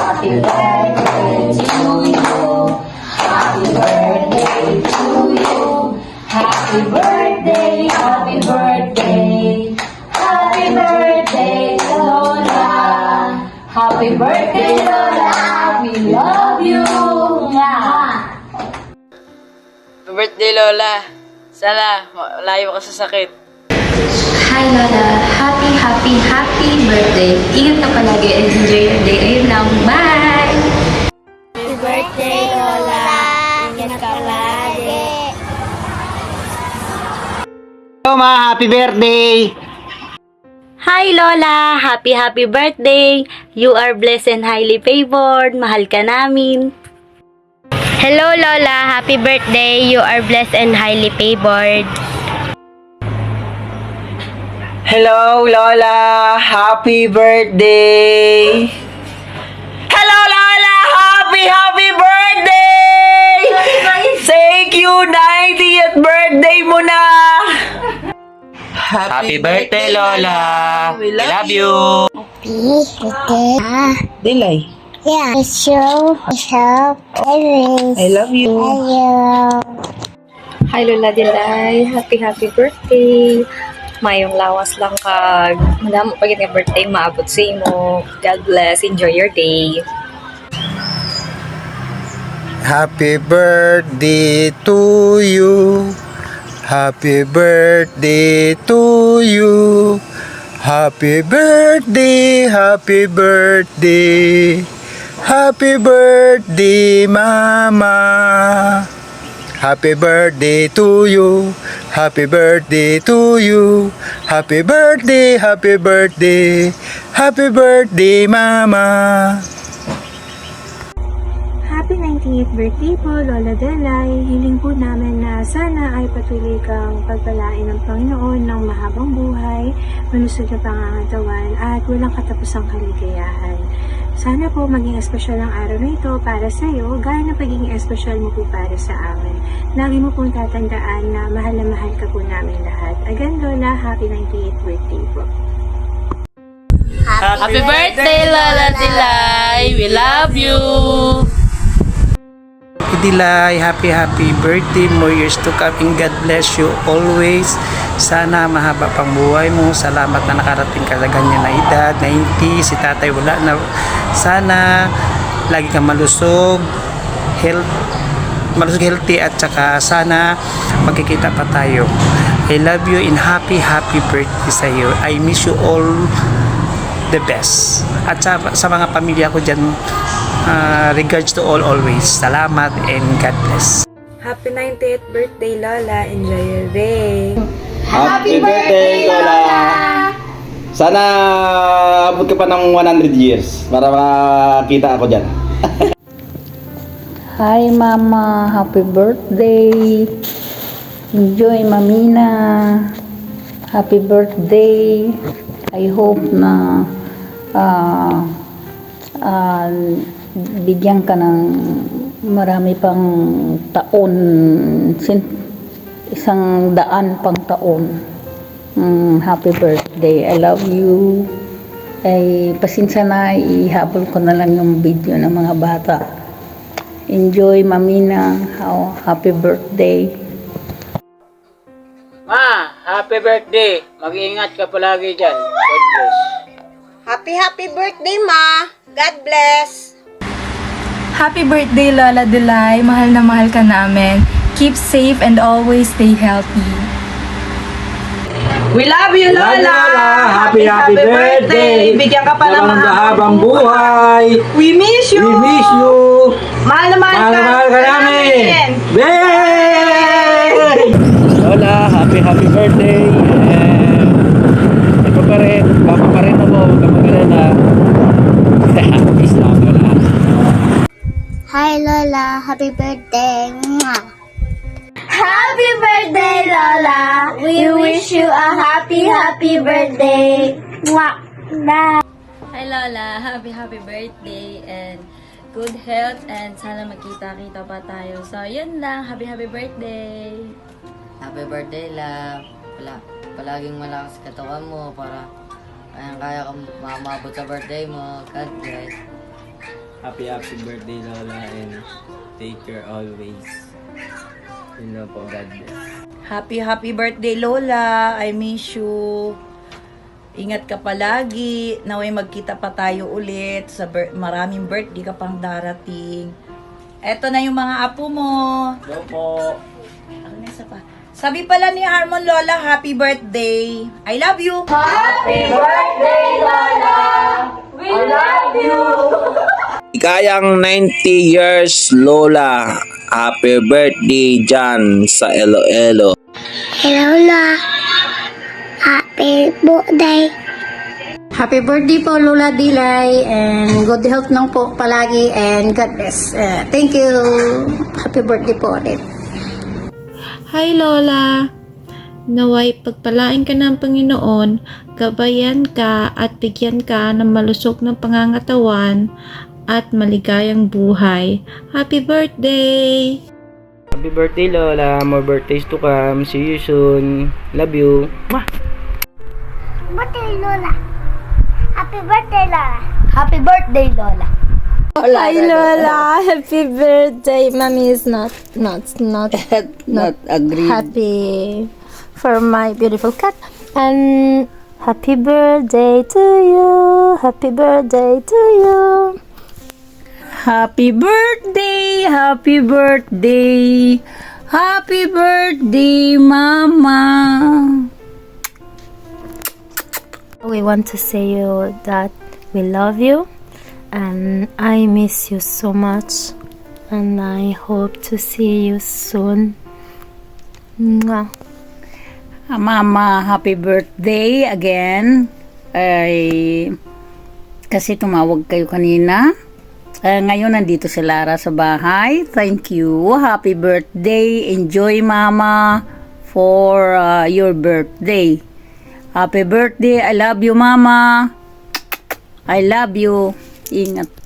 Happy birthday to you. Happy birthday to you. Happy birthday, happy birthday. Happy birthday, Lola. Happy birthday, Lola. We love you. Mwah. Happy birthday, Lola. Sana malayo ka sa sakit. Hi Lola, happy birthday. Ingat ka palagi and enjoy your day. Ayun lang, bye! Happy birthday, Lola. Ingat ka palagi. Hello ma, happy birthday! Hi Lola! Happy birthday! You are blessed and highly favored. Mahal ka namin. Hello, Lola. Happy birthday. You are blessed and highly favored. Hello Lola, happy birthday! Hello Lola, happy birthday! Thank you, 90th birthday mo na! Happy birthday Lola! We love you! Dilay. Yeah. Show. I love you. Hi Lola Dilay, happy birthday! Mayong lawas lang kag madamo pag yung birthday maabot sa imo. God bless, enjoy your day. Happy birthday to you. Happy birthday to you. Happy birthday, happy birthday. Happy birthday, Mama. Happy birthday to you. Happy birthday to you. Happy birthday, happy birthday. Happy birthday, Mama. Happy 98th birthday po, Lola Delay. Hiling po namin na sana ay patuloy kang pagpalain ng Panginoon ng mahabang buhay, malusog na pangangatawan at walang katapusang kaligayahan. Sana po maging espesyal ang araw na ito para sa iyo, gaya ng pagiging espesyal mo po para sa amin. Lagi mo pong tatandaan na mahal ka po namin lahat. Again, Lola, happy 98th birthday po. Happy birthday, Lola Dilay. We love you. Dilay, happy birthday, more years to come, and God bless you always. Sana mahaba pang buhay mo. Salamat na nakarating ka sa ganyan na edad, 90, si tatay wala na. Sana lagi kang malusog, healthy, at saka sana magkikita pa tayo. I love you and happy birthday sa iyo. I miss you all the best. At sa mga pamilya ko dyan, regards to all always. Salamat and God bless. Happy 90th birthday, Lola. Enjoy your day. Happy birthday, Lola! Sana abot ka pa ng 100 years para makita ako dyan. Hi Mama, happy birthday. Enjoy Mamina. Happy birthday. I hope na bigyan ka ng marami pang taon, 100 pang taon. Happy birthday. I love you. Ay pasensya na, ihabol ko na lang yung video ng mga bata. Enjoy Mamina. Happy birthday. Ma, happy birthday. Mag-iingat ka palagi dyan. God bless. Happy birthday, Ma. God bless. Happy birthday, Lola Delay. Mahal na mahal ka namin. Keep safe and always stay healthy. We love you, Lola! Happy birthday! Bigyan ka pa ng mahabang buhay! We miss you! We miss you! Mahal na mahal ka namin! Yay! Lola, happy birthday! Ito pa rin, papa pa rin ako, huwag ka mag-alala. Peace lang, Lola. Hi, Lola. Happy birthday. Mwah. Happy birthday, Lola! We wish you a happy birthday! Mwah! Bye! Hi Lola, happy birthday and good health and sana magkita-kita pa tayo. So yun lang, happy birthday! Happy birthday, love. Palaging malakas katawan mo para kaya ka mamabot sa birthday mo. God bless. Happy birthday, Lola, and take care always. Yun lang po, God bless. Happy birthday, Lola. I miss you. Ingat ka palagi. Naway magkita pa tayo ulit. Maraming birthday ka pang darating. Eto na yung mga apo mo. Go po. Ano na isa pa? Sabi pala ni Harmon, Lola, happy birthday. I love you. Ikayang 90 years, Lola. Happy birthday dyan sa Iloilo. Hello, Lola. Happy birthday. Happy birthday po, Lola Dilay, and good health lang po palagi, and God bless. Thank you. Happy birthday po ulit. Hi Lola! Naway pagpalain ka ng Panginoon, gabayan ka at bigyan ka ng malusog na pangangatawan at maligayang buhay. Happy birthday! Happy birthday, Lola. More birthdays to come. See you soon. Love you. Mwah! Birthday, Lola. Happy birthday, Lola. Happy birthday, Lola. Hi Lola, happy birthday. Mommy is not agreed. happy for my beautiful cat. And happy birthday to you. Happy birthday to you. Happy birthday, happy birthday, happy birthday, Mama. We want to say you that we love you and I miss you so much and I hope to see you soon. Mwah. Mama, happy birthday again. Kasi tumawag kayo kanina. Ngayon nandito si Lara sa bahay. Thank you. Happy birthday. Enjoy, Mama, for your birthday. Happy birthday. I love you, Mama. I love you. Ingat.